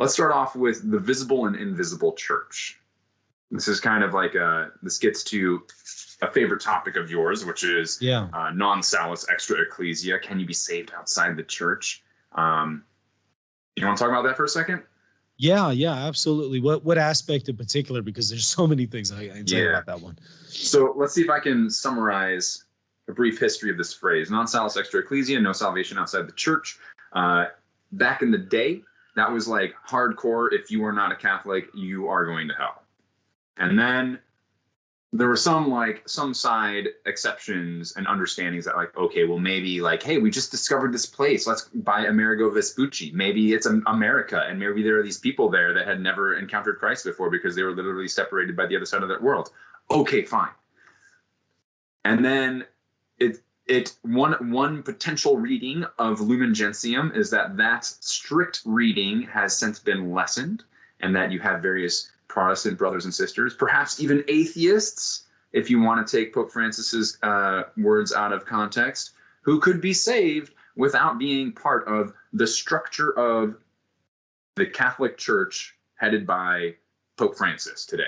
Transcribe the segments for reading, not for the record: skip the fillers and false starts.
let's start off with the visible and invisible church. This is kind of like this gets to a favorite topic of yours, which is non salus extra ecclesia. Can you be saved outside the church? You want to talk about that for a second? Yeah, absolutely. What aspect in particular? Because there's so many things I can say about that one. So let's see if I can summarize a brief history of this phrase. Non salus extra ecclesia, no salvation outside the church. Back in the day, that was like hardcore. If you are not a Catholic, you are going to hell. And then there were some side exceptions and understandings that like, okay, well, maybe like, hey, we just discovered this place. Let's buy Amerigo Vespucci. Maybe it's America. And maybe there are these people there that had never encountered Christ before because they were literally separated by the other side of that world. Okay, fine. And then one potential reading of Lumen Gentium is that strict reading has since been lessened, and that you have various Protestant brothers and sisters, perhaps even atheists, if you want to take Pope Francis's words out of context, who could be saved without being part of the structure of the Catholic Church headed by Pope Francis today.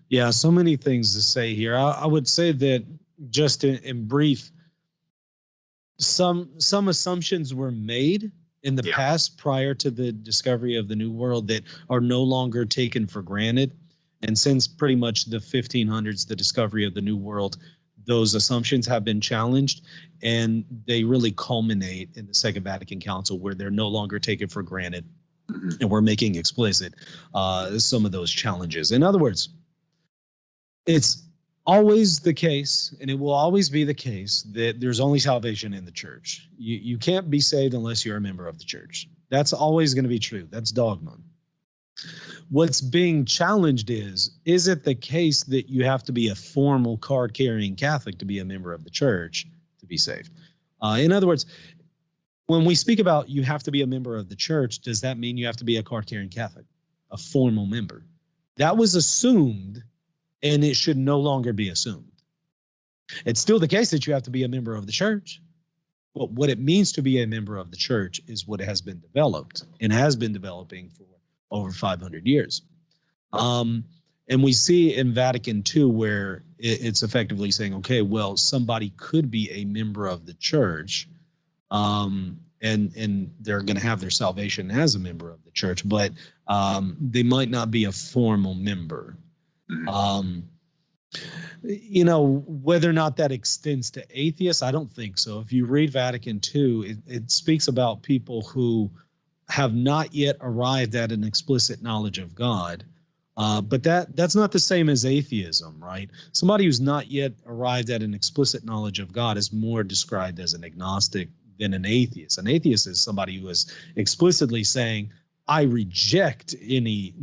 Yeah, so many things to say here. I would say that just in brief, some assumptions were made in the past prior to the discovery of the New World that are no longer taken for granted. And since pretty much the 1500s, the discovery of the New World, those assumptions have been challenged, and they really culminate in the Second Vatican Council, where they're no longer taken for granted. Mm-hmm. And we're making explicit some of those challenges. In other words, it's always the case, and it will always be the case, that there's only salvation in the church. You can't be saved unless you're a member of the church. That's always going to be true. That's dogma. What's being challenged is it the case that you have to be a formal card-carrying Catholic to be a member of the church to be saved? In other words, when we speak about you have to be a member of the church, does that mean you have to be a card-carrying Catholic, a formal member? That was assumed, and it should no longer be assumed. It's still the case that you have to be a member of the church. But what it means to be a member of the church is what has been developed and has been developing for over 500 years. And we see in Vatican II where it's effectively saying, okay, well, somebody could be a member of the church, and they're going to have their salvation as a member of the church, but they might not be a formal member. Whether or not that extends to atheists, I don't think so. If you read Vatican II, it speaks about people who have not yet arrived at an explicit knowledge of God. But that's not the same as atheism, right? Somebody who's not yet arrived at an explicit knowledge of God is more described as an agnostic than an atheist. An atheist is somebody who is explicitly saying, I reject any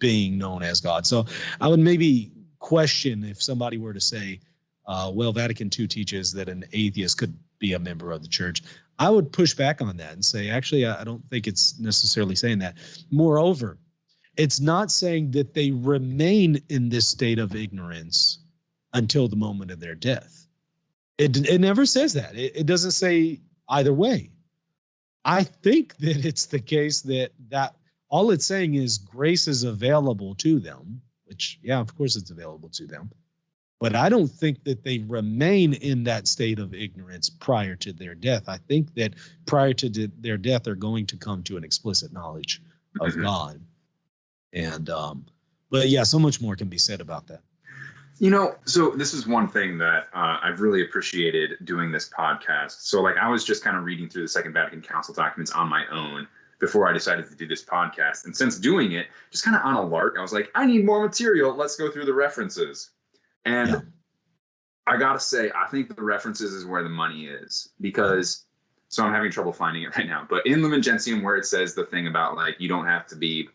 being known as God. So I would maybe question if somebody were to say, well, Vatican II teaches that an atheist could be a member of the church. I would push back on that and say, actually, I don't think it's necessarily saying that. Moreover, it's not saying that they remain in this state of ignorance until the moment of their death. It never says that. It doesn't say either way. I think that it's the case that all it's saying is grace is available to them, which, yeah, of course it's available to them. But I don't think that they remain in that state of ignorance prior to their death. I think that prior to their death, they're going to come to an explicit knowledge of God. And, but yeah, so much more can be said about that. So this is one thing that I've really appreciated doing this podcast. So I was just kind of reading through the Second Vatican Council documents on my own before I decided to do this podcast. And since doing it, just kind of on a lark, I was like, I need more material. Let's go through the references. And I got to say, I think the references is where the money is, because so I'm having trouble finding it right now. But in Lumen Gentium, where it says the thing about you don't have to be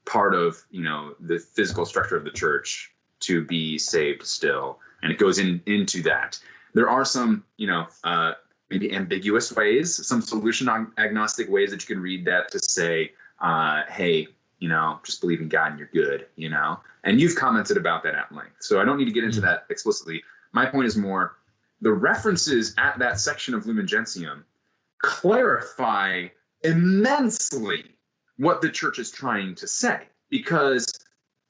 part of, the physical structure of the church to be saved still. And it goes into that. There are some, maybe ambiguous ways, some solution agnostic ways that you can read that to say, hey, just believe in God and you're good, And you've commented about that at length. So I don't need to get into that explicitly. My point is more, the references at that section of Lumen Gentium clarify immensely what the church is trying to say. Because,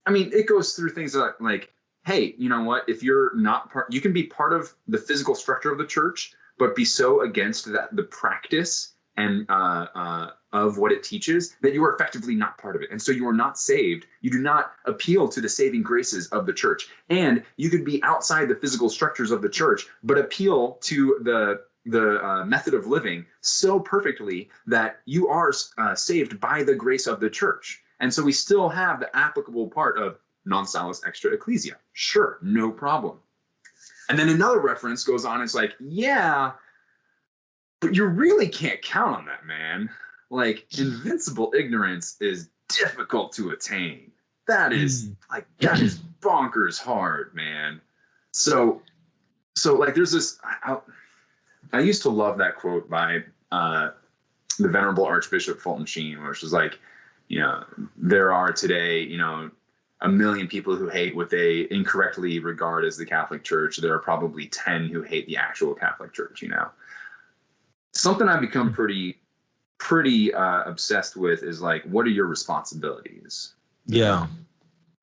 I mean, it goes through things like, hey, you know what? If you're not part, you can be part of the physical structure of the church, but be so against the practice and of what it teaches that you are effectively not part of it. And so you are not saved. You do not appeal to the saving graces of the church. And you could be outside the physical structures of the church, but appeal to the method of living so perfectly that you are saved by the grace of the church. And so we still have the applicable part of non salus extra ecclesia. Sure, no problem. And then another reference goes on, it's like, yeah, but you really can't count on that, man. Like, invincible ignorance is difficult to attain. That is bonkers hard, man. So like there's this, I used to love that quote by the Venerable Archbishop Fulton Sheen, which was like, you know, there are today, you know, 1 million people who hate what they incorrectly regard as the Catholic Church. There are probably 10 who hate the actual Catholic Church, you know. Something I've become pretty obsessed with is like, what are your responsibilities? Yeah.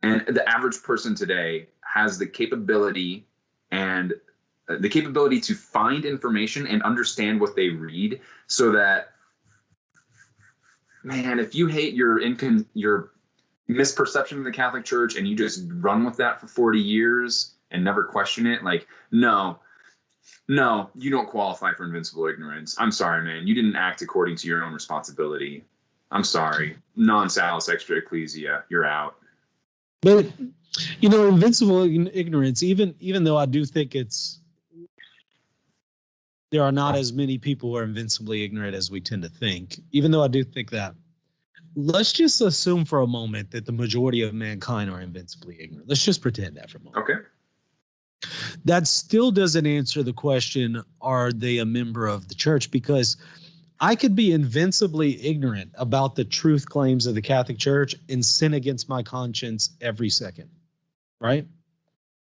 And the average person today has the capability to find information and understand what they read, so that, man, if you hate your misperception of the Catholic Church and you just run with that for 40 years and never question it, like, no, you don't qualify for invincible ignorance. I'm sorry, man. You didn't act according to your own responsibility. I'm sorry. Non salus extra ecclesia, you're out. But, you know, invincible ignorance, even though I do think there are not as many people who are invincibly ignorant as we tend to think, even though I do think that, let's just assume for a moment that the majority of mankind are invincibly ignorant. Let's just pretend that for a moment. Okay. That still doesn't answer the question, are they a member of the church? Because I could be invincibly ignorant about the truth claims of the Catholic Church and sin against my conscience every second, right?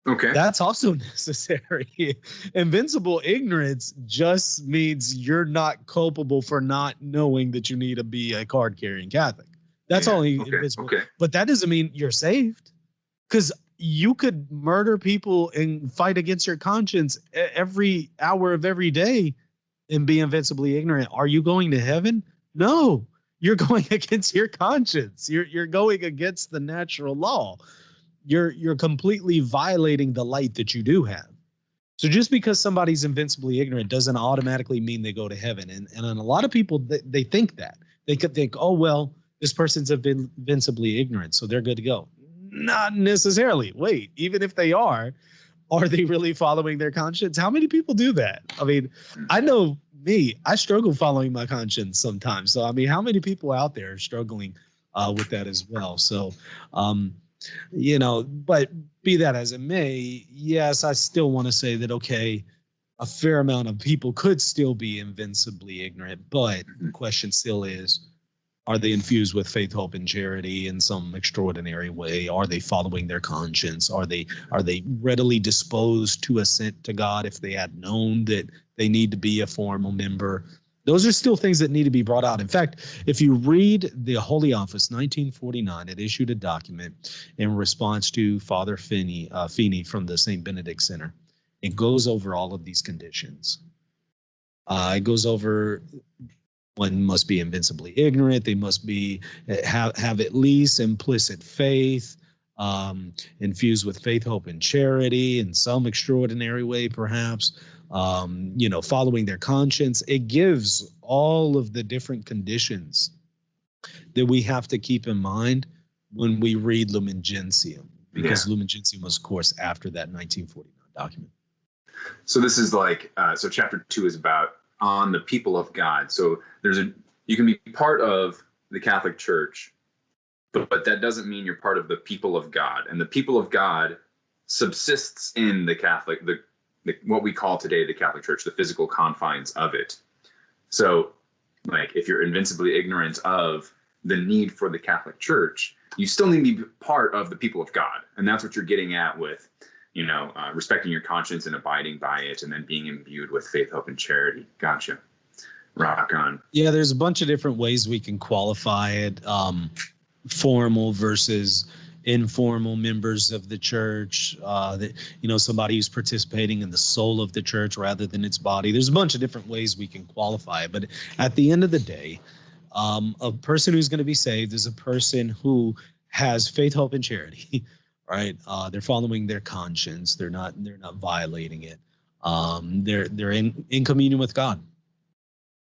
Okay. That's also necessary. Invincible ignorance just means you're not culpable for not knowing that you need to be a card-carrying Catholic. That's only invincible. Okay. But that doesn't mean you're saved, because you could murder people and fight against your conscience every hour of every day and be invincibly ignorant. Are you going to heaven? No, you're going against your conscience. You're going against the natural law. You're completely violating the light that you do have. So just because somebody's invincibly ignorant doesn't automatically mean they go to heaven. And a lot of people, they think that. They could think, oh, well, this person's invincibly ignorant, so they're good to go. Not necessarily. Wait, even if they are they really following their conscience? How many people do that? I mean, I know me, I struggle following my conscience sometimes. So, I mean, how many people out there are struggling with that as well? So, you know, but be that as it may, yes, I still want to say that, okay, a fair amount of people could still be invincibly ignorant, but the question still is, are they infused with faith, hope, and charity in some extraordinary way? Are they following their conscience? Are they readily disposed to assent to God if they had known that they need to be a formal member? Those are still things that need to be brought out. In fact, if you read the Holy Office, 1949, it issued a document in response to Father Feeney from the St. Benedict Center. It goes over all of these conditions. It goes over, one must be invincibly ignorant. They must be have at least implicit faith, infused with faith, hope, and charity in some extraordinary way, perhaps. You know, following their conscience. It gives all of the different conditions that we have to keep in mind when we read Lumen Gentium, because Lumen Gentium was, of course, after that 1949 document. So this is like, so chapter 2 is about on the people of God. So you can be part of the Catholic Church, but that doesn't mean you're part of the people of God. And the people of God subsists in the Catholic, what we call today the Catholic Church, the physical confines of it. So, like, if you're invincibly ignorant of the need for the Catholic Church, you still need to be part of the people of God. And that's what you're getting at with, you know, respecting your conscience and abiding by it, and then being imbued with faith, hope, and charity. Gotcha. Rock on. Yeah, there's a bunch of different ways we can qualify it. Formal versus informal members of the church, that, somebody who's participating in the soul of the church rather than its body. There's a bunch of different ways we can qualify it. But at the end of the day, a person who's going to be saved is a person who has faith, hope, and charity, right? They're following their conscience. They're not violating it. They're in communion with God.